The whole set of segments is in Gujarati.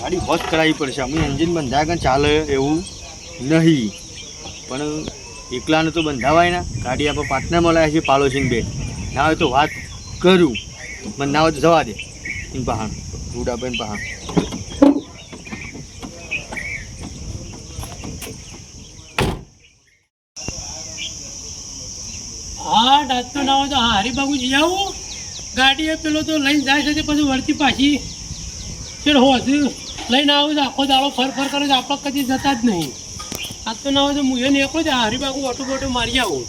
ગાડી વોશ કરાવવી પડશે. અમે એન્જિન બંધાય કે ચાલે એવું નહીં, પણ એકલાને તો બંધાવાય ના. ગાડી આપણે પાર્ટનરમાં લાવ્યા છીએ પાડોશીને બે. ના હોય તો વાત કરું, મને ના હોય તો જવા દે. એમ પહાણ રૂડાભાઈ પહાણ હા ડાચતો ના હોય તો હા હરિબાબુ જઈ આવું. ગાડીએ પેલો તો લઈને જાય છે પછી વળતી પાછી ચેડ હોત લઈને આવું તો આખો દાડો ફર કરે તો આપણે કદી જતા જ નહીં. આ તો ના હોય તો હું એને એકલો જ હરિબાબુ ઓટો બોટો મારી આવું.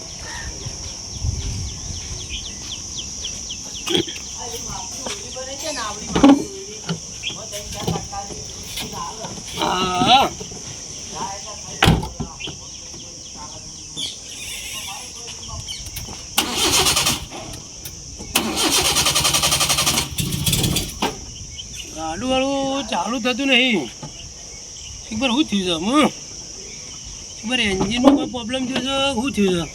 હા ગાડું વાળું ચાલુ થતું નહીં. ખબર શું થયું છે? ખબર એન્જિનમાં કોઈ પ્રોબ્લેમ થયો છે? શું થયું છે?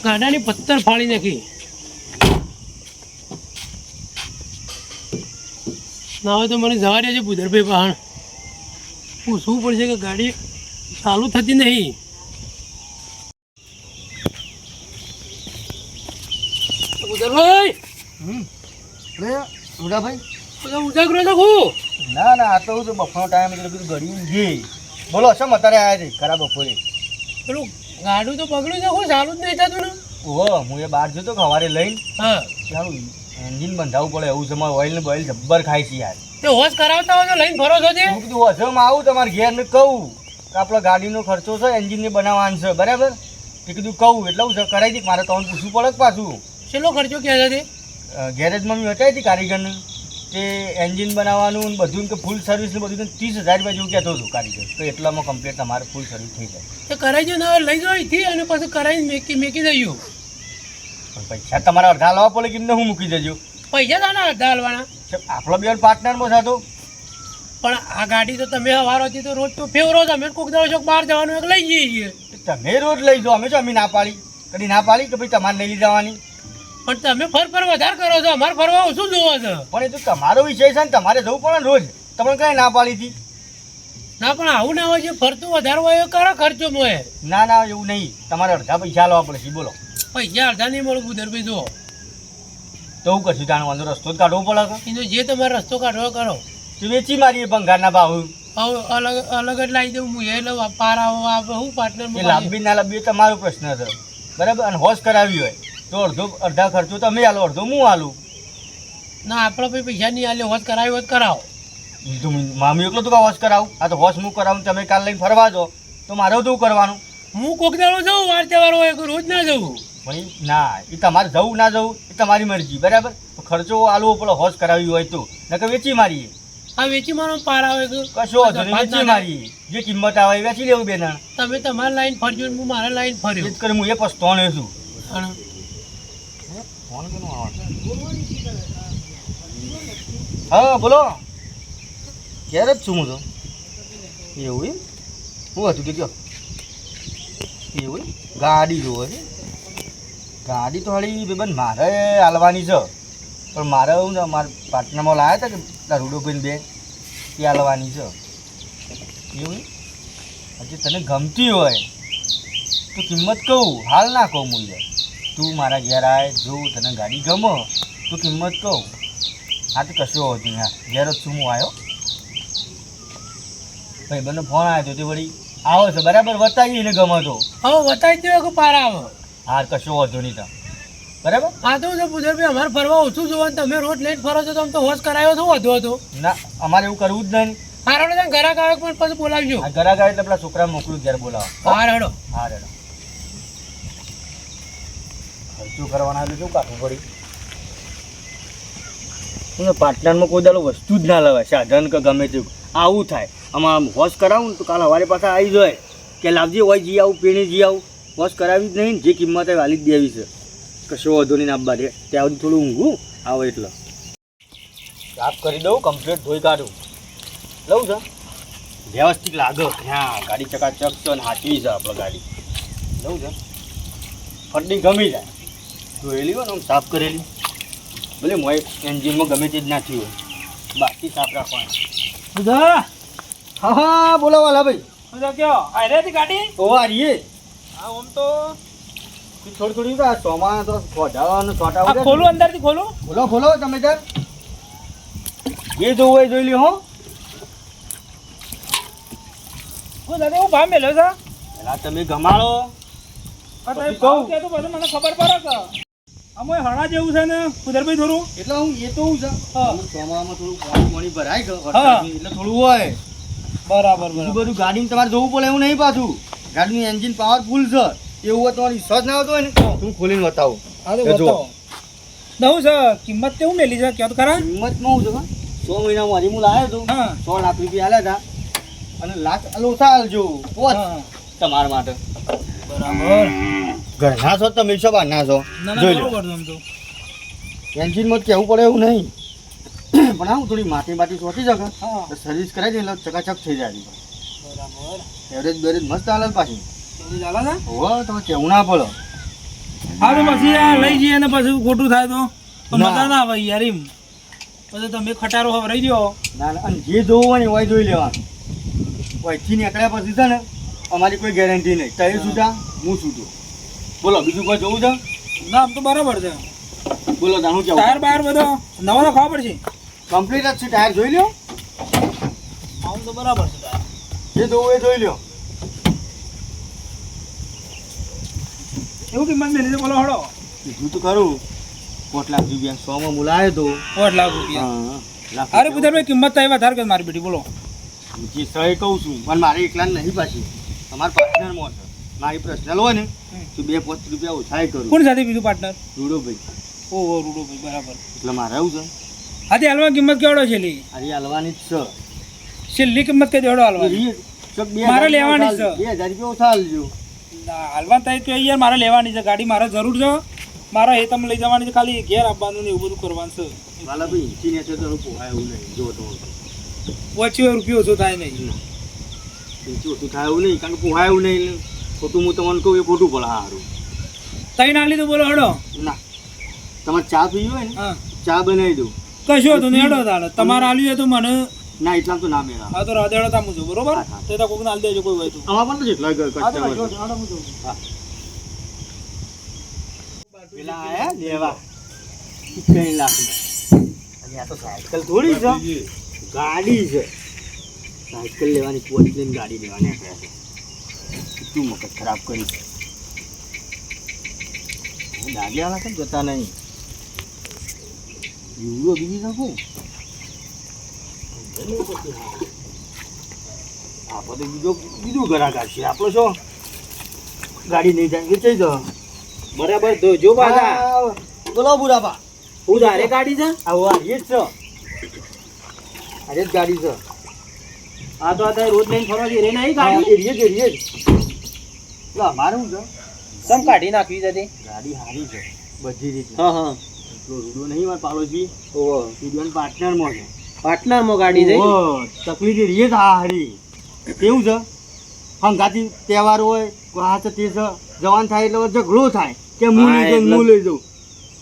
ગાડાની પથ્થર ફાડી નાખી. ના હોય તો મને જવા દેજે ભૂધરભાઈ પહાણ. પૂછવું પડશે કે ગાડી ચાલુ થતી નહીં. ભૂધરભાઈ રૂડાભાઈ ઉજાગરો નાખું. ના ના, આ તો હું તો બફાનો ટાઈમ એટલે બધું ગળી ગઈ. બોલો શમ અત્યારે આવ્યા છે ખરાબ બપોરે? પેલું ગાડું તો પકડ્યું છે, હું ચાલુ જ નહીં થતું ને. ઓહો, હું એ બહાર જતો સવારે લઈને. હા ચાલું એન્જિન બંધાવવું પડે એવું છે. મારે ઓઇલ ને બોઇલ જબ્બર ખાય છે યાર. તે હોશ કરાવતા હોય તો લઈને ફરો છો તે. હું કીધું વસમાં આવું તમારે ઘેર ને કહું કે આપણો ગાડીનો ખર્ચો છે, એન્જિનને બનાવવાનું છે, બરાબર? એ કીધું કહું એટલે હું છે કરાવી દઈ. મારે તમને પૂછવું પડે કે પાછું કેટલો ખર્ચો ક્યાં છે? ગેરેજમાં મેં હટાવી હતી કારીગરને, તે એન્જિન બનાવવાનું ને બધું કે ફૂલ સર્વિસ ને બધું 30,000 રૂપિયા જેવું કહેતો હતો કારીગર. તો એટલામાં કમ્પ્લીટ તમારે ફૂલ સર્વિસ થઈ જાય. તો કરાવી દો ને, લઈ જાઓ અહીંથી અને પાછું કરાવીને મેકી દઈએ. પણ પૈસા તમારા અડધા લાવવા પડે કેમને હું મૂકી દેજો. પૈસા તો ના અડધા હાલવાના. આપણો બે પાર્ટનરમાં થતો. પણ આ ગાડી તો તમે હવારોથી તો રોજ તો ફેવરો છો. અમે કોઈક દાડો બહાર જવાનું એક લઈ જઈએ. તમે રોજ લઈ જાઓ, અમે જો અમે ના પાડી કદી ના પાડી કે ભાઈ તમારે નહીં લઈ જવાની. પણ તમે ફર વધારે કરો છો, અમારે ફરવા ઓછું જોવો છે. પણ એ તો તમારો વિષય છે ને, તમારે જવું પડે ને રોજ. તમને કઈ ના પાડી હતી? ના પણ આવું ના હોય છે, ફરતું વધારે હોય એ કરો ખર્ચો મોએ. ના ના, એવું નહીં. તમારે અડધા પૈસા લાવવા પડશે. બોલો પૈસા અડધા નહીં મળું ભૂધરભાઈ. જો તો હું કશું જાણવાનો રસ્તો જ કાઢવો પડે. એનો જે તમારે રસ્તો કાઢવો કરો. તો વેચી મારીએ ભંગારના ભાવ. હવે અલગ અલગ જ લાવી દઉં હું. એ લઉં પારા હું પાર્ટનર એ લાંબી ના લાંબી તમારો પ્રશ્ન છે, બરાબર? અને હોશ કરાવી હોય તો અડધા ખર્ચો તમે હાલો, અડધો હું હાલું. ના આપણે ભાઈ પૈસા નહીં હાલે. હોશ કરાવી હોય કરાવો. તો મામી એકલો તું કા હોશ કરાવું? આ તો હોશ હું કરાવું, તમે કાલ લઈને ફરવા જાઓ તો મારે તો કરવાનું. હું કોક દાડો જાઉં, વાર તહેવાર હોય રોજ ના જવું. પણ ના, એ તમારે જવું ના જવું એ તમારી મરજી, બરાબર? ખર્ચો હાલવો પડે હોશ કરાવી હોય તો, નકર વેચી મારીએ. આ વેચી મારો પાર આવે કે કશો વાંધો નહીં, વેચી મારીએ. જે કિંમત આવે એ વેચી લેવું બેન. તમે તમારી લાઈન ફરજો, હું મારા લાઈન ફર્યો. એ જ કરી હું એ પસ્તાણે છું. હા બોલો, ક્યારે જ છું હું તો. એવું એમ? શું હતું કે કયો? એવું એમ? ગાડી જોવો છે? ગાડી તો હાળી બેન મારે હાલવાની છે, પણ મારે હું ને મારા પાર્ટનરમાં લાવ્યા હતા કે રૂડોભાઈ બે, એ હાલવાની છે. એવું હજી તને ગમતી હોય તો કિંમત કહું, હાલ ના કહું. હું તું મારા ઘેર આવે, જોઉં તને ગાડી ગમો તો કિંમત કહું. હા તો કશું હોતું હા, ઘેર જ છું હું આવ્યો. ભાઈ બંને ફોન આવ્યો તો તે વળી આવો છે, બરાબર? બતાવી એને ગમે તો હવે બતાવી દો કે પાર આવે. હા કશો વાંધો નહીં તમે, બરાબર? હા તો ભૂધરભાઈ અમારે ફરવા ઓછું જોવાનું. તમે રોજ લેટ ફરો છો તો આમ તો હોશ કરાવ્યો તો વધુ હતો. ના, અમારે એવું કરવું જ નહીં. હા રડો, તમે ઘરાક આવે પણ પછી બોલાવજો. આ ઘરાક આવે એટલે પેલા છોકરા મોકલું ઘેર બોલાવો. હા રડો. હા રેડો. ખર્ચો કરવાના એટલે શું કાઢવું પડી? હું પાર્ટનરમાં કોઈ દાડો વસ્તુ જ ના લેવાય, સાધન કે ગમે તે. આવું થાય આમાં વોશ કરાવું ને તો કાલ સવારે પાછા આવી જાય કે લાવજે હોય જી આવું, પીણી જી આવું. વોશ કરાવી જ નહીં, જે કિંમત આવે વાલી જ દેવી છે. કશો વધુ નહીં આપવા દે. ત્યાં સુધી થોડું ઊંઘું આવે એટલે સાફ કરી દઉં, કમ્પ્લીટ ધોઈ કાઢું. લઉં છે વ્યવસ્થિત લાગે. હા ગાડી ચકાચક છે અને સાચવી છે આપણે ગાડી. લઉં છે ફરડી ગમી જાય. ધોયેલી હોય ને આમ સાફ કરેલી, ભલે મોય એન્જિનમાં ગમે તે જ નાખી હોય બાકી સાફ રાખવાનું. બધા હા હા બોલો વાલા ભાઈ. બધા કયો આયરે હતી ગાડી ઓ આ રીએ હા આમ તો થોડી થોડી તો સોમાં તો ખોટાવાનું છોટા આ ખોલું અંદરથી ખોલું બોલો બોલો તમે તાર જે જોવું હોય જોઈ લ્યો હો. હું દાદા હું ભાવ મેલ્યો છે પેલા તમે ગમાડો તમે પછી ભાવ કહું. કહે તો પછી મને ખબર પડે કે આમાં હણા જેવું છે ને કુદરભાઈ થોડું એટલે હું એ તો હું છે હા. સોમામાં થોડું પાણી પાણી ભરાય ગયું હા. વરસાદનું એટલે થોડું હોય બરાબર બીજું બધું ગાડીમાં તમારે જોવું પડે એવું નહીં પાછું. ગાડીનું એન્જિન પાવરફુલ છે એવું હોય તમારી વિશ્વાસ ના આવતો હોય ને તો હું ખોલીને બતાવું. હા તો એ જો. બતાવો દઉં છે કિંમત કેવું મેલી છે ક્યાં તો ખરા કિંમતમાં હું છે ખબર? 100 મહિનામાં હજી હું લાવ્યો હતો હા 100 લાખ રૂપિયા આલ્યા હતા અને લાખ ઓછા આલજો પોચ હા. તમારા માટે. બરાબર ઘરના છો તમે શું બહારના છો ના જોઈ ના લો. બરોબર આમ તો એન્જિનમાં જ કહેવું પડે એવું નહીં પણ આવું થોડી માટી બાટી સોટી શકે હા તો સર્વિસ કરાવી દે એટલે ચકાચક થઈ જાય. બરાબર એવરેજ બેરેજ મસ્ત હાલે પાછી. એવી ચાલે છે હોવે તમે કેવું ના પડે. હા તો પછી આ લઈ જઈએ ને પછી ખોટું થાય તો ના. મજા ના આવે યાર એમ પછી તમે ખટારો રહી ગયો ના ના અને જે જોવું હોય ને હોય જોઈ લેવાનું. અહીંથી નીકળ્યા પછી છે ને અમારી કોઈ ગેરંટી નહીં. તઈ છૂટા હું છૂટું. બોલો બીજું કોઈ જોવું છે? ના આમ તો બરાબર છે બોલો જાણું કેવું ટાયર બાયર બધો નવો તો ખબર પડશે કમ્પ્લીટ જ છે. ટાયર જોઈ લ્યો આમ તો બરાબર છે ટાયર જે જોવું એ જોઈ લ્યો. એવું કિંમત મેલી છે બોલો હળો કીધું તો ખરું 5 લાખ રૂપિયા 100 માં મુલાયો તો 8 લાખ રૂપિયા હા લાખ અરે પુતરભાઈ કિંમત તો એ વધારે કે મારી બેટી બોલો જે સહી કહું છું પણ મારે એકલા નહીં પાછી તમારા પાર્ટનરમાં છે. મારી પર્સનલ હોય ને તો 2-5 રૂપિયા ઓછા કરું. કોણ સાથે બીજું પાર્ટનર રૂડો ભાઈ ઓહો રૂડોભાઈ બરાબર એટલે મારે આવું છે. હા તે હાલમાં કિંમત કેવડો છે લી અરે હાલવાની જ છે. છેલ્લી કિંમત કઈ દેવડો હાલવાની મારે લેવાની છે. 2000 રૂપિયા ઓછા હાલજો. હાલવા થાય તો યાર મારે લેવાની છે ગાડી મારે જરૂર છે મારે એ તમે લઈ જવાની છે ખાલી ઘેર આપવાનું ને એવું બધું કરવાનું છે વાલા ભાઈ ઈંચી ને તો પોહાય એવું નહીં. જો તો ઓછો રૂપિયો ઓછો થાય નહીં ઈંચી ઓછું થાય એવું નહીં કારણ કે પોહાય એવું નહીં. ખોટું હું તમને કહું એ ખોટું પડે સારું તઈ ના લીધું બોલો હડો ના. તમારે ચા પીવી હોય ને હા ચા બનાવી દઉં. કશું હતું ને હેડો તારે તમારે આલ્યું હોય તો મને ના એટલા તો ના મેળા. હા તો રાધેડો તામું છું બરોબર હા, હા. તો તો કોકને આલ દેજો કોઈ હોય તો આમાં પણ તો જેટલા હા તો કચ્ચા જો, હોય. હેડો હું જોઉં. હા. પેલા આયા લેવા 3 લાખના. અને આ તો સાયકલ થોડી છે ગાડી છે. સાયકલ લેવાની પોચ લઈને ગાડી લેવાની આપ્યા છે. કેટલું મગજ ખરાબ કરી છે. દાદીવાળા કેમ જતા નહીં? યુરો બીજી શકું આપણે તો બીજું ઘરાક આવશે. આપણો શું ગાડી નહીં જાય વેચાઈ જાઓ. બરાબર તો જો પાછા હા, બોલો બુરાબા. હું તારે ગાડી છે આવો આ જ છે. આ જ ગાડી છે. આ તો આ રોજ લઈને ફરવા જઈ રહી ને હા, એ રીએ જ, એ રીએ જ. લા, મારે શું છે? સમ કાઢી નાખવી છે ગાડી સારી છે બધી રીતે. હા હા એટલો રૂડો નહીં મારે પાડોશી. વિડિયોના પાર્ટનરમાં છે. પાર્ટનરમાં ઓહો, તકલીફ એ રીએ જ આ હારી. કેવું છે હંગાથી તહેવાર હોય કોઈ હાથ તે છે જવાન થાય એટલે ઝઘડો થાય કે હું હા, લઈ જાઉં એટલે- હું લઈ જાઉં.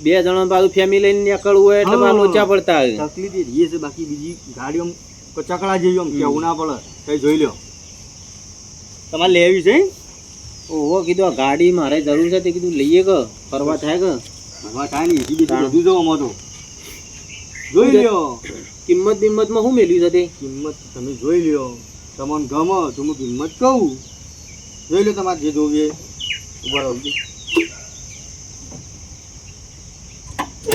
બે જણા પાછું ફેમિલી લઈને નીકળવું હોય એટલે હા. પાછું લોચા પડતા હોય તકલીફ એ રીએ છે. બાકી બીજી ગાડી આમ ચકડા જેવી આમ કેવું ના પડે. કઈ જોઈ લ્યો. તમારે લેવી છે? ઓહો કીધું આ ગાડી મારે જરૂર છે તે કીધું લઈએ કે ફરવા થાય કે ભરવા થાય ને એસી બીસી તાણ. બધું જો આમાં તો જોઈ લ્યો. કિંમત બિંમતમાં શું મેલ્યું છે તે કિંમત તમે જોઈ લ્યો. તમને ગમે તો હું કિંમત કહું. જોઈ લો તમારે જે જોવી એ. બરાબર.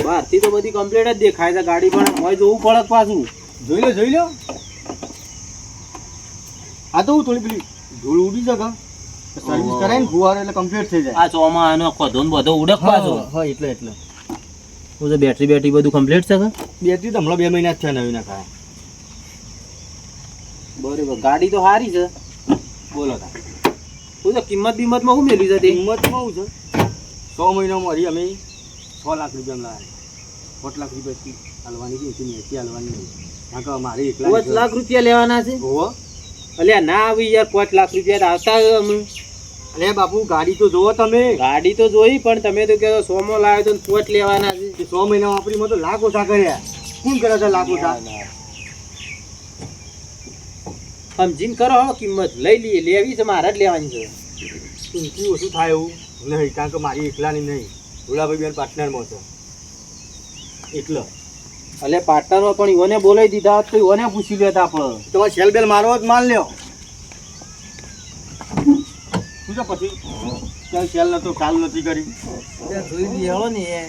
બહારથી તો બધી કમ્પ્લીટ જ દેખાય છે ગાડી પણ હોય જોવું પડે પાછું જોઈ લો જોઈ લો. આ તો હું થોડી પેલી ધૂળ ઉડી શકે સર્વિસ કરાય ને ફુવારો એટલે કમ્પ્લીટ થઈ જાય. આ ચોમાં આનો ખોધો ને બધો ઉડક પાછો હા એટલે એટલે હું તો બેટરી બધું કમ્પ્લીટ છે કે બેટરી તો હમણાં 2 મહિના જ થયા નવી ના ખાય. બરાબર ગાડી તો સારી છે બોલો તા હું તો કિંમત બિંમતમાં શું મેલ્યું છે તે કિંમતમાં શું છે 100 મહિનામાં હરી અમે 6 લાખ રૂપિયા લાવ્યા. 5 લાખ રૂપિયા હાલવાની છે એસી હાલવાની નહીં. કારણ કે મારે એકલા 5 લાખ રૂપિયા લેવાના છે હોવો. અલ્યા ના આવી યાર 5 લાખ રૂપિયા આવતા હોય અમે અરે બાપુ ગાડી તો જોવો તમે. ગાડી તો જોઈ પણ તમે તો કહો 100 માં લાવ્યો તો 5 લેવાના છે કે 100 મહિનામાં આપણી માં તો લાખ ઓછા કર્યા. કોણ કરે છે લાખ ઓછા? સમજીને કરો હો કિંમત લઈ લઈએ લેવી છે મારે જ લેવાની છે ઊંચી ઓછું થાય એવું નહીં કારણ કે મારી એકલાની નહીં ભોલાભાઈ બેન પાર્ટનરમાં છે એકલો એટલે પાર્ટનરમાં પણ ઈવોને બોલાવી દીધા હોત તો ઈવોને પૂછી લેતા આપણે તમારે સેલ બેલ મારવો જ માલ લ્યો શું છે પછી ચાલ સેલ નતો કાલ નથી કરી જોઈ લઈએ હો ને એ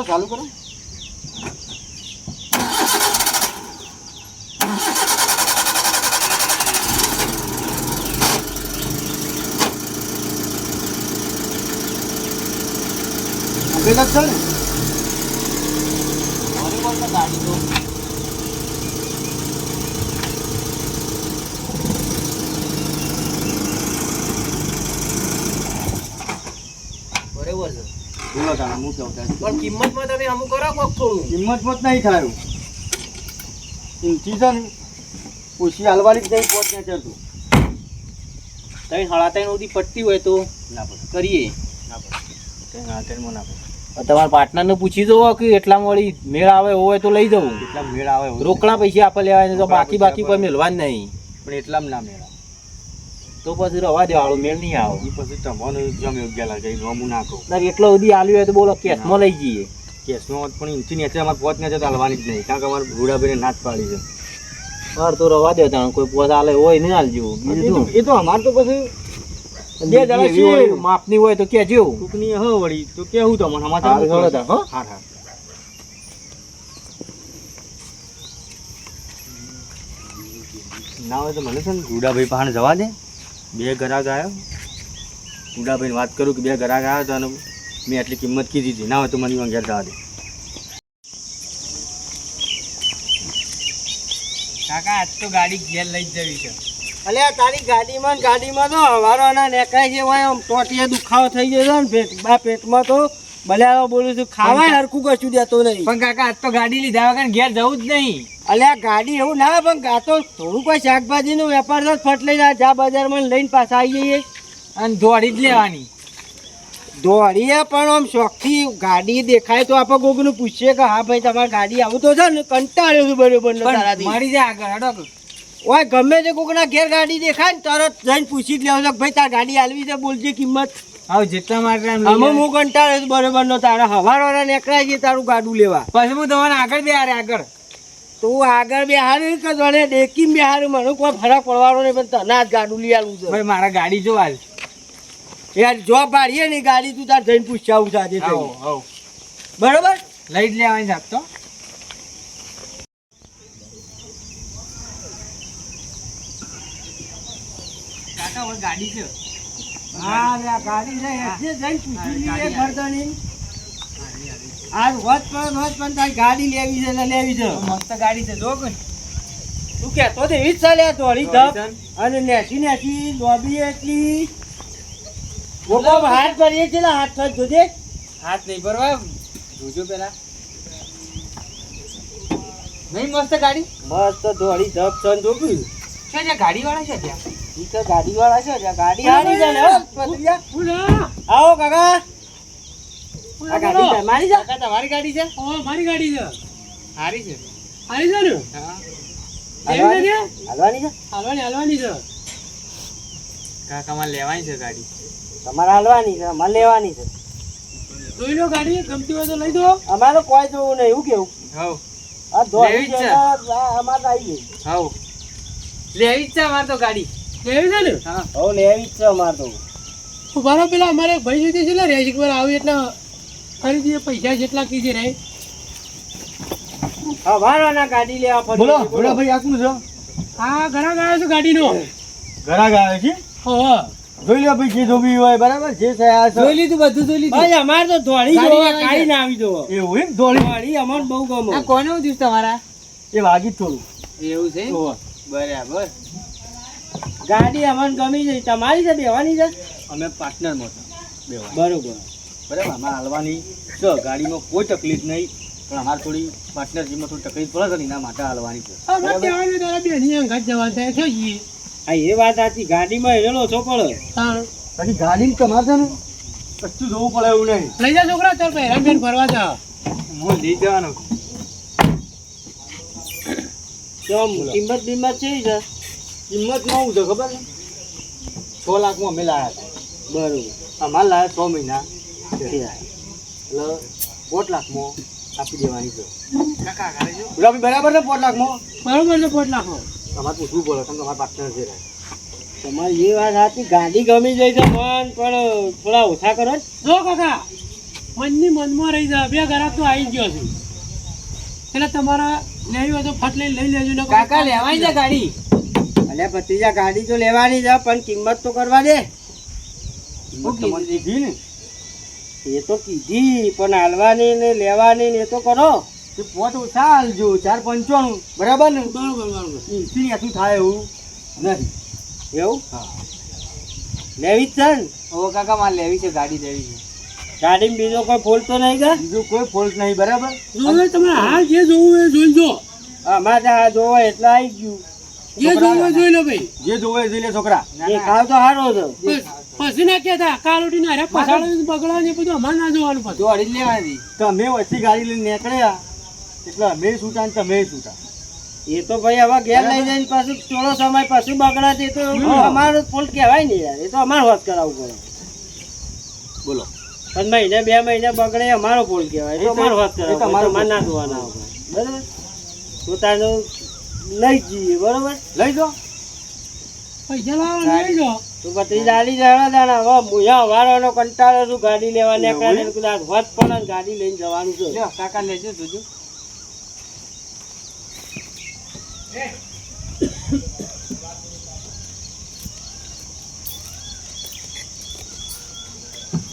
ચાલુ કરો બરોબર છે બોલો તારા હું કેવું થાય પણ કિંમતમાં તમે અમુક કરો કોક થોડું કિંમતમાં જ નહીં થાય ઊંચી છે ને ઓછી હાલવાની જ નહીં પહોંચ નહીં ચડતું તમે હળાતાઈ સુધી પટ્ટી હોય તો ના પડે કરીએ ના પડે ના ટ્રેનમાં ના પડે તમારા પાર્ટનરને પૂછી દો કે એટલામાં વળી મેળ આવે એવો હોય તો લઈ જવું એટલા મેળ આવે એવું રોકડા પૈસા આપણે લેવાય તો બાકી બાકી કોઈ મેળવાનું નહીં પણ એટલામાં ના મેળ આવે તો પછી રવા દેવાળો મેળ નહીં આવે એ પછી તમને જમ યોગ્ય લાગે એ હું ના કહું ના એટલો સુધી આલ્યું હોય તો બોલો કેસમાં લઈ જઈએ કેસમાં પણ ઈંચી નીચે અમારે પહોંચ ને તો હાલવાની જ નહીં કારણ કે અમારે રૂડાભાઈને ના જ પાડી છે બહાર તો રવા દે તાણ કોઈ પોસ આલે હોય નહીં હાલજો બીજું એ તો અમારે તો પછી બે જણા છીએ માપની હોય તો કેજો ટૂંકની હ વળી તો કેવું તમને હારું સમાચાર હેડો તાણ, હો? હા હા ના હોય તો મને છે ને રૂડાભાઈ પાસે જવા દે બે ગ્રાહક આવ્યો રૂડાભાઈને વાત કરું કે બે ગ્રાહક આવ્યો તો અને મેં આટલી કિંમત કીધી હતી ના હોય તો મને ઘેર જવા દે કાકા આજ તો ગાડી ઘેર લઈ જ જવી છે અલ્યા તારી ગાડીમાં તો હવારોના નેકાય છે હોય આમ ટોટીએ દુખાવો થઈ ગયો છે ને પેટમાં તો બલ્યા બોલું છું ખાવાય હરખું કશું દેતો નહીં પણ કાકા આજ તો ગાડી લીધા વગર ઘેર જવું જ નહીં અલ્યા ગાડી એવું ના પણ આ તો થોડું કોઈ શાકભાજીનો વેપાર છે ફટ લઈને આ જા બજારમાં લઈને પાછા આવી જઈએ અને દોડી જ લેવાની દોડીએ પણ આમ શોખથી ગાડી દેખાય તો આપણે કોકનું પૂછીએ કે હા ભાઈ તમારી ગાડી આવું તો છે ને કંટાળ્યો છું બરોબર તારાથી મળી જાય આગળ હેડો ઓય ગમે તે કોકના ઘેર ગાડી દેખાય ને તરત જઈને પૂછી જ લેવો છે કે ભાઈ તાર ગાડી આલવી છે બોલજે કિંમત હવે જેટલા માટે અમે હું કંટાળ્યો છું બરોબર નો તારા હવારોના નીકળાય છે તારું ગાડું લેવા પછી હું તમારે આગળ બે આગળ તું આગળ બેહારી કે તને ડેકી બેહારી મને કોઈ ફરક પડવાનો નહીં પણ તને જ ગાડું લઈ આલું છે ભાઈ મારા ગાડી જો હાલ યાર જો પાડીએ ને ગાડી તું તાર જઈને પૂછ્યા આવું સાથે બરોબર લઈ જ લેવાની સાહેબ તો કાકા હવે ગાડી છે હા રે આ ગાડી છે એટલે જઈને પૂછી લઈએ ઘરધણી આજ હોત પણ તારી ગાડી લેવી છે એટલે લેવી છે મસ્ત ગાડી છે જો કોઈ તું કહેતો તો એવી જ ચાલે દોડી ધપ અને નેસી લોબી એટલી ગોપો હાથ ભરીએ છે હાથ થજ જોજે હાથ નહીં ભરવા જોજો પેલા નહીં મસ્ત ગાડી મસ્ત દોડી ધપ છન જોયું છે જે ગાડી વાળા છે ત્યાં ઈ તો ગાડી વાળા છે ત્યાં ગાડી હારી છે ને હો પતરિયા આવો કાકા આ ગાડી તમારી છે કાકા તમારી ગાડી છે ઓ મારી ગાડી છે સારી છે હારી છે ને હા હાલવાની છે હાલવાની છે કાકા માં લેવાની છે ગાડી તમારે હાલવાની છે અમારે લેવાની છે જોઈ લો ગાડી ગમતી હોય તો લઈ દો અમારે કોઈ જોવું નહીં એવું કેવું હવ આ દોડી લેવી જ છે. અમારે આવી ગઈ હવ લેવી જ છે અમારે તો ગાડી લેવી છે ને હા હો લેવી જ છે અમારે તો બરાબર પેલા અમારે ભાઈ સુધી છે ને રેશિક પર આવી એટલે ખરીદીએ પૈસા જેટલા કીધે રહે હા વાળવાના ગાડી લેવા પડે બોલો રૂડાભાઈ આ કોણ છે હા ઘણા ગાયો છે ગાડીનો ગ્રાહક આવે છે હો જોઈ લે ભાઈ જે જોબી હોય બરાબર જે થયા છે જોઈ લીધું બધું જોઈ લીધું ભાઈ અમારે તો ધોળી ગાડી જોવા આવી કાઈ ના આવી જોવો એવું એમ દોડી ધોળી અમને બહુ ગમે આ કોનું દિવસ તમારા એ વાગી જ થોડું એવું છે ઓહો. બરાબર ગાડી અમને ગમી છે તમારી છે બેવાની છે અમે પાર્ટનરમાં હતા બે વાર. બરોબર બરાબર આમાં હાલવાની છે ગાડીમાં કોઈ તકલીફ નહીં પણ અમારે થોડી પાર્ટનરશીપમાં થોડી તકલીફ પડે છે ને એના માટે હાલવાની છે અમારે કહેવાનું તારા બેની અંગાત જવાનું થાય છે ઈ. હા એ વાત સાચી ગાડીમાં હેલો છો પડે તાણ. બાકી ગાડીમાં તમારે છે ને કશું જોવું પડે એવું નહીં લઈ જા છોકરા ચાલ ભાઈ હેરાન ફરવા જા. હું લઈ જવાનો તો કિંમત બિંમત છે જ કિંમતમાં હું છે ખબર છે 6 લાખમાં અમે લાયા બરોબર હતા અમારે લાયા 6 મહિના એટલે 5 લાખમાં આપી દેવાની છે ગુલાબી બરાબર છે 5 લાખમાં બરોબર છે 5 લાખો. તમારે પૂછવું પડે કેમ કે અમારા પાર્ટનર છે તમારી એ વાત સાચી ગાડી ગમી જાય છે મન પણ થોડા ઓછા કરો ને. જો કાકા મનની મનમાં રહી જાય 2 ગ્રાહક તો આવી ગયો છે એટલે તમારા લેવી હોય તો ફટ લઈને લઈ લેજો ને ગાડી અલ્યા ભત્રીજા ગાડી તો લેવાની છે પણ કિંમત તો કરવા દે. કિંમત તમારી દીધી ને એ તો કીધી પણ હાલવાની ને લેવાની ને એ તો કરો. તે 5 ઓછા હાલજો 4.95 બરાબર ને બરોબર બરોબર. એસી આટલું થાય એવું નથી એવું લેવી જ છે ને હવે કાકા મારે લેવી છે ગાડી લેવી છે ગાડીમાં બીજો કોઈ ફોલ્ટ તો નહીં ગા બીજું કોઈ ફોલ્ટ નહીં બરાબર જો તમે હાલ જે જોવું એ જોઈ લો. અમારે આ જોવો એટલે આવી ગયું. જે જોવું એ જોઈ લો ભાઈ. જે જોવે એ જોઈ લે છોકરા એ ખાવ તો સારો છે. પછી ના કહેતા કાલ ઉઠીને અરે પસાડો બગડા ને બધું અમારે ના જોવાનું પછી. દોડી જ લેવાની તમે વચ્ચે ગાડી લઈને નીકળ્યા એટલે અમે છૂટા ને તમે છૂટા એ તો ભાઈ હવે ઘેર લઈ જઈને પાછું થોડો સમય પછી બગડા તે તો અમારો ફોલ્ટ કહેવાય ને યાર. એ તો અમારે વાત કરાવવું પડે. બોલો પણ મહિને 2 મહિને બગડે અમારો ફોલ્ટ કહેવાય. એ તો અમારે વાત કરાવવું પડે. તમારો અમારે ના જોવાના આવે બરાબર. પોતાનું લઈ જ જઈએ બરોબર. લઈ જાઓ પૈસા લાવો લઈ જો. તો પછી ચાલી જવા દાણા હવે મુયા વાળાનો કંટાળો છું ગાડી લેવા નીકળે કદાચ હોત પડે ને ગાડી લઈને જવાનું છે. લ્યો કાકા લેજો જોજો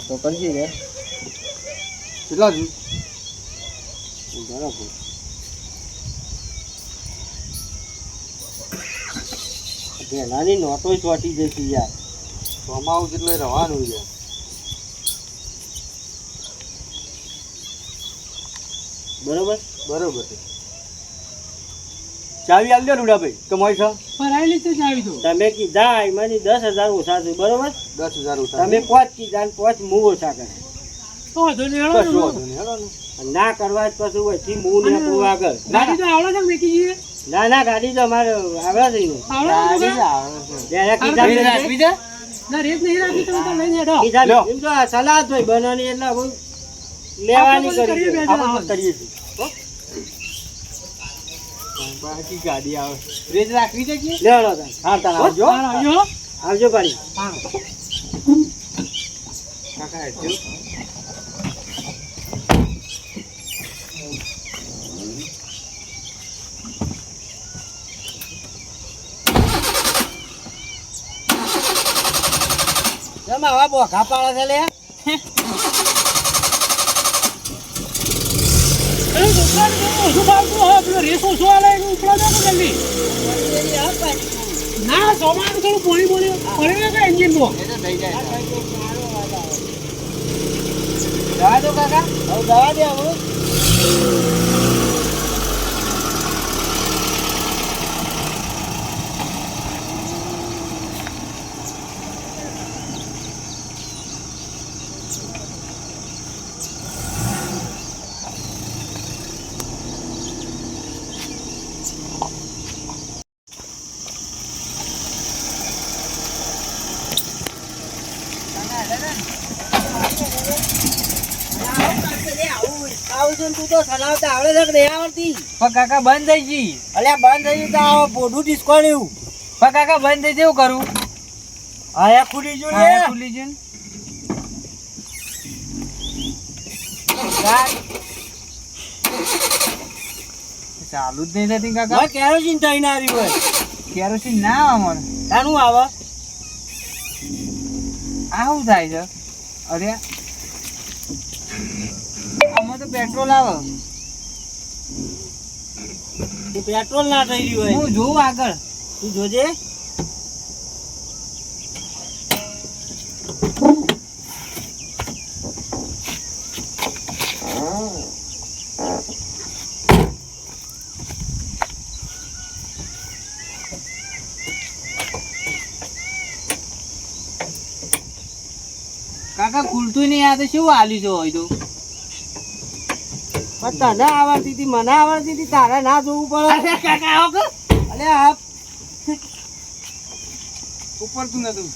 તો પછી રે કેટલા છું બરાબર. નાની નોટો ચોટી જશે યાર. સોમાવું જેટલું રહેવાનું છે બરોબર બરોબર છે ચાવી આલ દો રૂડાભાઈ કમાઈ છે ભરાયેલી છે ચાવી તો. તમે કીધા એમાંની 10,000 ઓછા છે બરોબર. 10,000 ઉતાર તમે 5 કીધા ને 5 હું ઓછા કરે. તો વાંધો નહીં, હેડો કશું ને. વાંધો નહીં, હેડો ને. ના કરવા જ પછી વચ્ચે હું ને આપણું આગળ. ગાડી તો આવડે છે મેકી જઈએ. ના ના ગાડી તો અમારે આવે છે ને. આવડે છે ગાડી છોકરા? જ આવે છે. જ્યારે કીધા રાખવી છે? ના રેત નહીં રાખી તમે તો લઈને હેડો. કીધા લ્યો. એમ તો આ સલાહ જ હોય બનાવવાની એટલે હું લેવાની આપણે કરી કરીએ છે. બે. આપણે પણ કરીએ છીએ હો? બાકી ગાડી આવે રેજ રાખવી છે કે લેવાનો તાન. હા તાર આવજો હાલો, આવજો. આવજો પાડી. હા. કાકા આવજો જમા આવા બોખા પાડે છે લે. એ છોકરાને બહુ ઓછું ભાવતું હોય. પેલો રેસ ઓછો આલે એનું ઉપડા દો ને જલ્દી. ના સોમાનું થોડું પોણી પોણી પડે ને એન્જિનમાં. જવા દો કાકા. હવે જવા દે હવે. આવું છે ને તું તો સલાવતા આવડે છે કે નહીં આવડતી? પણ કાકા બંધ થઈ ગઈ. અલ્યા બંધ થઈ ગયું તો આવો પોઢું ડિસ્કોળ્યું. પણ કાકા બંધ થઈ જેવું કરું? આયા ખુલી ગયું હા, લે. ખુલ્લી છે ને. ચાલુ જ નહીં થતી કાકા. હવે કેરોસીન થઈને આવ્યું હોય. કેરોસીન ના આવે મને. તાનું આવે? આવું થાય છે. અરે આમાં તો પેટ્રોલ આવે. તે પેટ્રોલ ના થઈ રહ્યું હોય. હું જોઉં આગળ. તું જોજે. આવડતું નહીં આ તો શું આલ્યું છે હોય તો પણ તને આવડતી હતી મને આવડતી હતી તારે ના જોવું પડે કાકા આવો કે અલે આ ઉપર તું નતું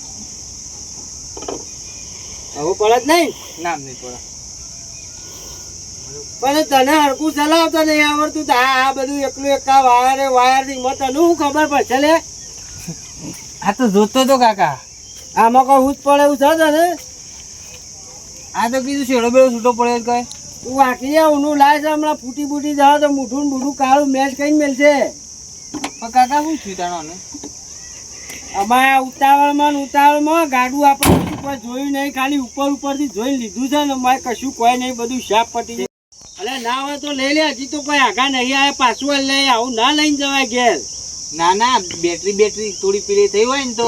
હવે પડે જ નહીં નામ નહીં પડે પણ તને હરકું ચલાવતા નહીં આવડતું તો આ બધું એકલું એકા વાયર થી મત તને શું ખબર પડશે લે આ તો જોતો તો કાકા આમાં કોઈ હું જ પડે એવું છે તને આ તો કીધું શેડો બેડો છૂટો પડે કઈ તું વાંકી જાય ઊનું લાય છે હમણાં ફૂટી ફૂટી જાવ તો મૂઠું ને બૂઠું કાળું મેચ કઈ મેલશે પણ કાકા શું થયું તાણો ને અમારા ઉતાવળમાં ગાડું આપણે ઉપર જોયું નહીં ખાલી ઉપરથી જોઈને લીધું છે ને મારે કશું કોઈ નહીં બધું શાપ પટી જાય અરે ના હોય તો લઈ લે હજી તો કોઈ આગા નહીં આવે પાછું લઈ આવું ના લઈને જવાય ઘેર ના ના બેટરી થોડી પીલી થઈ હોય ને તો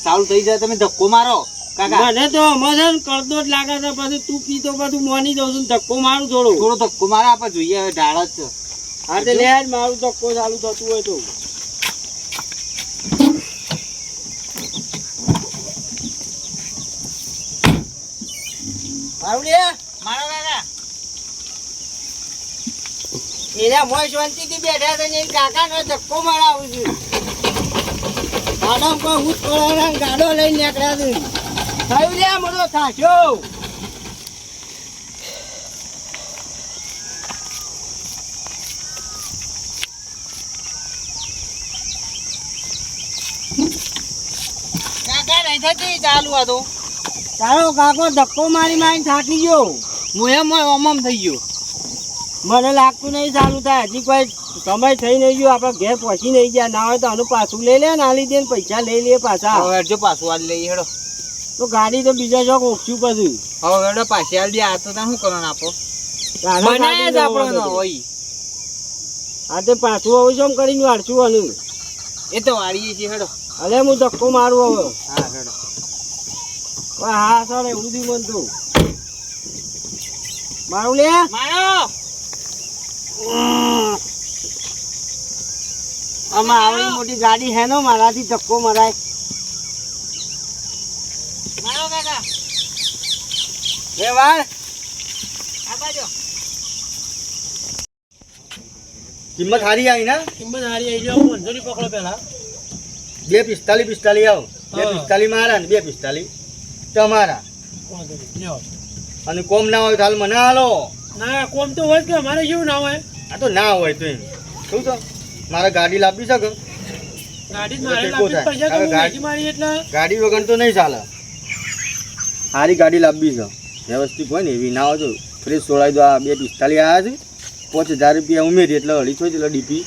સારું થઈ જાય તમે ધક્કો મારો કાકા મને તો અમારે છે ને કરદો જ લાગે છે પછી તું પીતો બધું મોની દઉં છું ધક્કો મારું થોડો ધક્કો મારો આપણે જોઈએ હવે ઢાળ જ છે હા તો લે જ મારું ધક્કો ચાલુ થતું હોય તો મારું લે મારો કાકા એના મોય શાંતિથી બેઠા છે ને કાકાનો ધક્કો મારાવું છું ગાડો કોઈ હું ગાડો લઈને નીકળ્યા છે થયું લે મોટો થાક્યો કાકા નહીં થતી ચાલુ આ તો તારો કાકો ધક્કો મારીને થાકી ગયો હું એમ ઓમમ થઈ ગયો મને લાગતું નહીં ચાલુ થાય હજી કોઈ સમય થઈ નહીં ગયો આપણે ઘેર પહોંચી નહીં ગયા ના હોય તો આનું પાછું લઈ લે ને આ લીધે પૈસા લઈ લે પાછા હવે હેડજો પાછું આલી લઈએ હેડો તો ગાડી તો બીજા ચોક ઓછું પછી હવે હેડો પાછી આલી દે આ તો શું કરવાનું આપો તારા બનાય જ ગાડી આપણો જવા હોય આ તે પાછું આવું છે એમ કરીને વાળશું આનું એ તો વાળીએ છીએ હેડો અરે હું ધક્કો મારું હવે હા હેડો હા સર એવું થી બનતું મારું લે મારો આમાં આવડી મોટી ગાડી હે નો મારાથી ધક્કો મરાય મારો કાકા એ વાર આ બાજુ કિંમત હારી આવી ને કિંમત હારી આવી જાવ મંજૂરી પકડો પેલા 245 આવો હા. 245 મારા ને 245 તમારા લ્યો અને કોમ ના હોય તો હાલ મને હાલો ના કોમ તો હોય જ કે અમારે શું ના હોય આ તો ના હોય તો એમ શું તો મારે ગાડી લાવવી શકે ગાડી જ મારે ટેકો લાવવી જ પડશે કે થાય. હું વેચી મારી એટલે ગાડી વગર તો નહીં ચાલે સારી ગાડી લાવવી છે વ્યવસ્થિત હોય ને એવી ના હોય તો ફ્રેશ છોડાવી દો આ 245 આવ્યા છે 5000 રૂપિયા ઉમેરી એટલે 250 એટલે ડીપી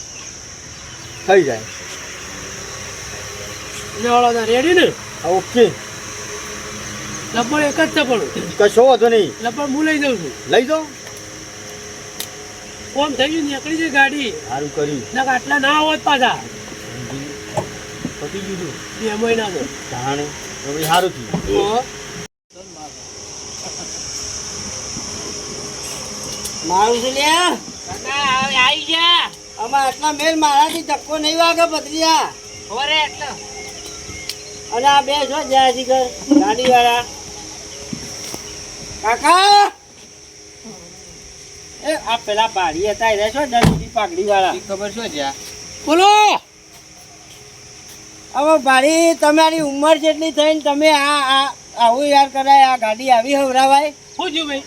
થઈ જાય લેવાળો રેડી ને ઓકે લપડ એક જ છે પણ કશો વાંધો નહીં લપડ હું લઈ જાઉં છું લઈ જાઓ કોમ થઈ ગયું નીકળી જાય ગાડી સારું કર્યું ના આટલા ના હોત પાછા પતી ગયું 2 મહિના તો જાણે હવે સારું થયું મારું છે લે કાકા હવે આવી જા આમાં આટલા મેલ મારાથી ધક્કો નહીં વાગે ભત્રીજા હોરે એટલે અને આ બે છો જાય છે ઘર ગાડી વાળા કાકા એ આ પેલા બારી હતા એ છો ડંડી પાઘડી વાળા ખબર શું જ્યાં બોલો હવે બારી તમારી ઉંમર જેટલી થઈને તમે આવું યાર કરાય આ ગાડી આવી હવરાવાય શું થયું ભાઈ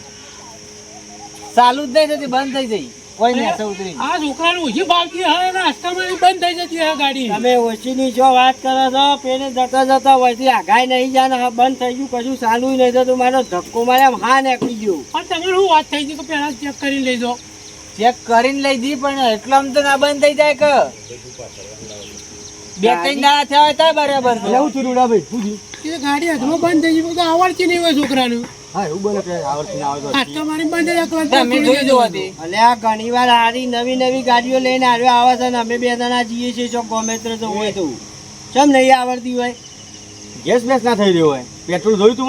ચાલુ જ નહીં થતી બંધ થઈ જઈ કોઈ નહીં અસર ઉતરી આ છોકરાને ઓછી ભાવતી હવે નાસ્તામાં બંધ થઈ જતી આ ગાડી તમે ઓછીની જો વાત કરો છો પેલે જતા જતા હોયથી આઘાઈ નહીં જાય ને બંધ થઈ ગયું કશું ચાલુ નહીં થતું મારો ધક્કો મારે આમ હા નીકળી ગયું પણ તમારે શું વાત થઈ ગઈ કે પહેલા ચેક કરીને લઈ જાઓ ચેક કરીને લઈ દી પણ એટલામ તો ના બંધ થઈ જાય કે 2-3 દાડા થયા હોય તો બરાબર છે. એવું થયું ભાઈ શું થયું એ ગાડી હાથમાં બંધ થઈ ગઈ તો આવડતી નહીં હોય છોકરાનું હા એવું બોલે કે આવડતી ના આવે તો હાથમાં મારી બંધ જ રાખવા તમે જોઈ જુઓ હતી અને આ ઘણી વાર હારી નવી નવી ગાડીઓ લઈને આવ્યો આવે છે ને અમે બે જણા જઈએ છીએ જો ગમે તે જવું હોય તો કેમ નહીં આવડતી હોય ગેસ બેસ ના થઈ રહ્યો હોય પેટ્રોલ જોયું તું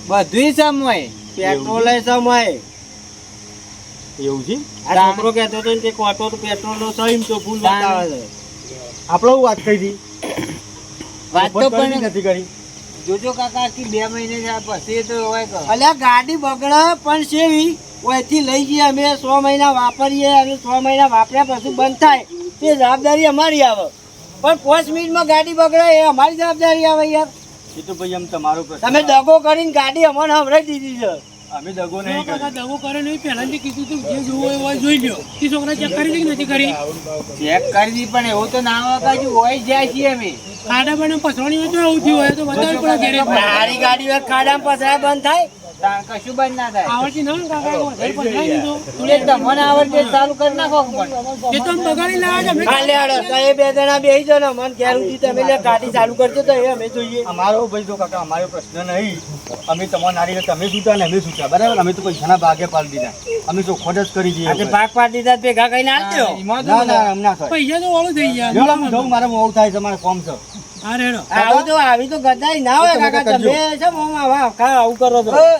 બધુંય સમ હોય પેટ્રોલ સમય એવું છે આ છોકરો કહેતો હતો ને કે કોટો તો પેટ્રોલ નો સહીમ તો ફૂલ બતાવે છે આપણે વાત થઈ હતી વાત તો કરી પણ નથી કરી જોજો કાકા કે 2 મહિને થયા પછી તો હોય કે અલ્યા ગાડી બગડે પણ સેવી ઓયથી લઈ જઈએ અમે 100 મહિના વાપરીએ અને 100 મહિના વાપર્યા પછી બંધ થાય તે જવાબદારી અમારી આવે પણ 5 મિનિટમાં ગાડી બગડે એ અમારી જવાબદારી આવે યાર. એ તો ભાઈ આમ તમારો પ્રશ્ન. તમે દગો કરીને ગાડી અમને હમણાં દીધી છે. અમે દગો નહીં કાકા કર્યો. દગો કરે નહીં પહેલાથી કીધું તું જે જોવું હોય એ જોઈ લ્યો. તે છોકરા ચેક કરી કે નથી કરી ચેક કરી દી પણ એવું તો ના હોય કાજુ હોય જાય છીએ અમે ખાડા બને પસવાની હોય તો આવું થયું હોય તો બતાવી પડે ઘેરે મારી ગાડી વાર ખાડામાં પસરાય બંધ થાય. તાણ કશું બંધ ના થાય આવડતી ના હોય કાકા વધારે પસરાઈ દીધો તું તમને આવડે ચાલુ કરી નાખો પણ એ તો આમ બગાડી લાવે છે અમે કાલે આડો તો એ 2 જણા બેસી જાઓ ને મને ઘેર ઉઠી તમે લે ગાડી ચાલુ કરજો તો એ અમે જોઈએ. અમારો ભાઈ જો કાકા અમારો પ્રશ્ન નહીં. અમે તમારા નારી તમે છૂટા ને અમે છૂટા બરાબર. અમે તો પૈસાના ભાગે પાડી દીધા. અમે તો ખોટ જ કરી દઈએ. આજે ભાગ પાડી દીધા તો ભેગા કઈને આલજો. ના ના એમ ના થાય. પૈસા તો વાળું થઈ જો ગયા હું જઉં મારે મોડું થાય છે મારે કોમ છે. હા રેડો આવી તો ગદાઈ ના હોય તમે કાકા. કરજો. તમે છે મોમાં વાહ કા આવું કરો છો. ઓય,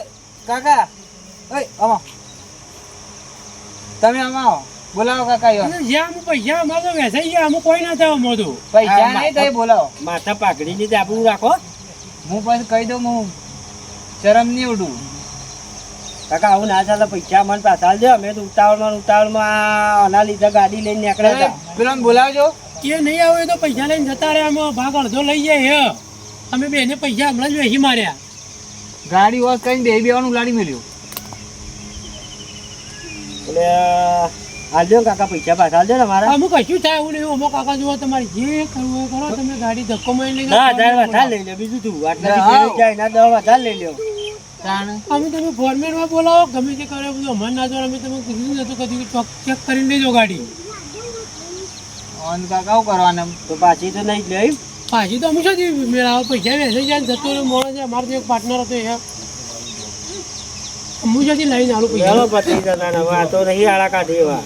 કાકા ઓય આવો તમે આમાં આવો બોલાવો કાકા યો જ્યાં અમુક પૈસા અમારે તો વેચાઈ ગયા અમુક કોઈ ના થાય મોઢું પૈસા નહીં તો બોલાવો માથા પાઘડી ની આપણું રાખો હું પછી કહી દઉં હું શરમ નહીં ઉડું કાકા આવું ના ચાલે. પૈસા મને પાછા આલજો. અમે તો ઉતાવળમાં આના લીધે ગાડી લઈને નીકળ્યા હતા. પેલા બોલાવજો એ નહીં આવે તો પૈસા લઈને જતા રહ્યા અમે ભાગ અડધો લઈ જાય હે અમે બેને પૈસા હમણાં જ વેચી માર્યા ગાડી વોશ કરીને બેવાનું લાડી મેલ્યું એટલે આલજો કાકા પૈસા પાછા આલજો ને મારા. અમુક કશું થાય એવું નહીં અમુક કાકા જુઓ તમારે જે કરવું હોય કરો તમે ગાડી ધક્કો મારી લઈને 10,000 વધારે લઈ લો બીજું તું આટલા જાય ના 10 વધારે લઈ લો. તાણ અમે તમે ફોર્મેટમાં બોલાવો ગમે તે કરે બધું અમારે ના જો અમે તમે કીધું નતું કદી ચેક કરીને લેજો ગાડી ઓન કાકા શું કરવાના તો પાછી તો નહીં જ લઈ. પાછી તો અમે શું મેળાવો પૈસા વેચાઈ જાય જતો રહ્યો મોડો છે અમારો તો એક પાર્ટનર હતો એ હું જતી લઈને આવું પૈસા ચાલો પતી જતા ને હવે આ તો નહીં આળા કાઢી એવા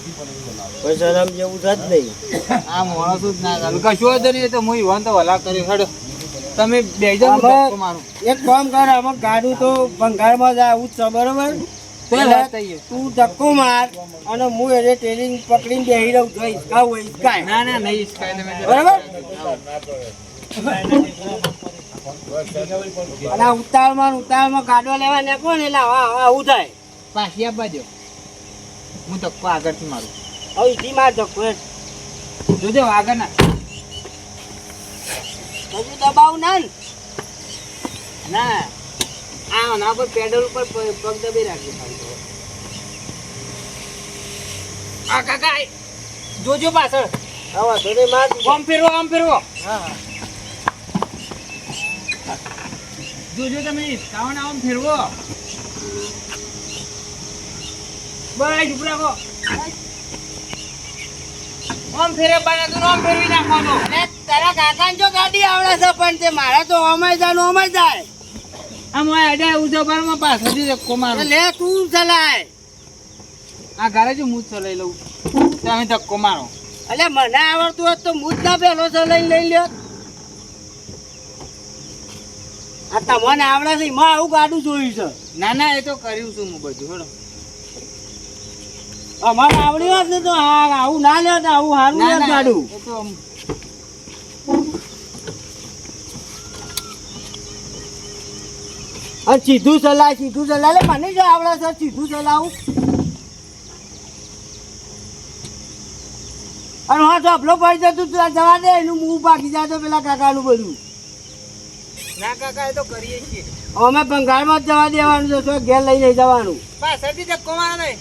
કોઈ શરમ જેવું છે જ નહીં. આ માણસ જ ના ચાલુ કશું હતો નહીં તો હું ઈવન તો વલા કર્યો હેડો તમે બેસજો હું આમાં ધક્કો મારું એક કામ કર અમે ગાડું તો ભંગારમાં જ આવું જ છે બરોબર. કોઈ વાત નહીં. તું ધક્કો માર અને હું એને ટ્રેનિંગ પકડીને બેસી રહું છું હિસકા હોય હિસકાય. ના ના નહીં ઈચ્છાય તમે બરાબર. અને આ ઉતાવળમાં ગાડો લેવા નીકળો ને એટલે આવું થાય. પાછી આપવા દો હું ધક્કો આગળથી મારું હવે ઈથી માર ધક્કો એ. જોજો આગળ ના હજુ દબાવું ના ને. ના આ ના પર પેડલ ઉપર પગ દબી રાખજો ખાલી. આ કાકા જોજો પાછળ હવે તો નહીં માર. આમ ફેરવો આમ ફેરવો જોજો તમે કાવણ આમ ફેરવો બસ ઉભા રાખો આમ ફેરે પાડે તો આમ ફેરવી નાખવાનો અરે તારા કાકાને જો ગાડી આવડે છે પણ તે મારા તો અમાય જાય. આમ હોય અડે ઉજવવામાં પાછળથી ધક્કો મારો લે તું ચલાય. આ ઘરે જ હું જ ચલાવી લઉં તમે ધક્કો મારો અલે મને આવડતું હોત તો હું જ ના પેલો ચલાઈને લઈ લ્યો. આ તમને આવડે છે એમાં આવું ગાડું જોયું છે. ના ના એ તો કર્યું છું હું બધું હેડો અમારે આવડી હોત ને તો આવું ના લે તો આવું સારું ના લે ના ગાડું. એ તો અને સીધું ચલાય લે મને જો આવડે છે સીધું ચલાવું. અને હા ચોપલો પડી જતું તું જવા દે એનું મું પાકી જાય તો પેલા કાકાનું બધું. ના કાકા એ તો કરીએ છીએ અમે બંગાળમાં જ જવા દેવાનું છે તો ઘેર લઈ જઈ જવાનું. પાછળથી ધક્કો મારો નહીં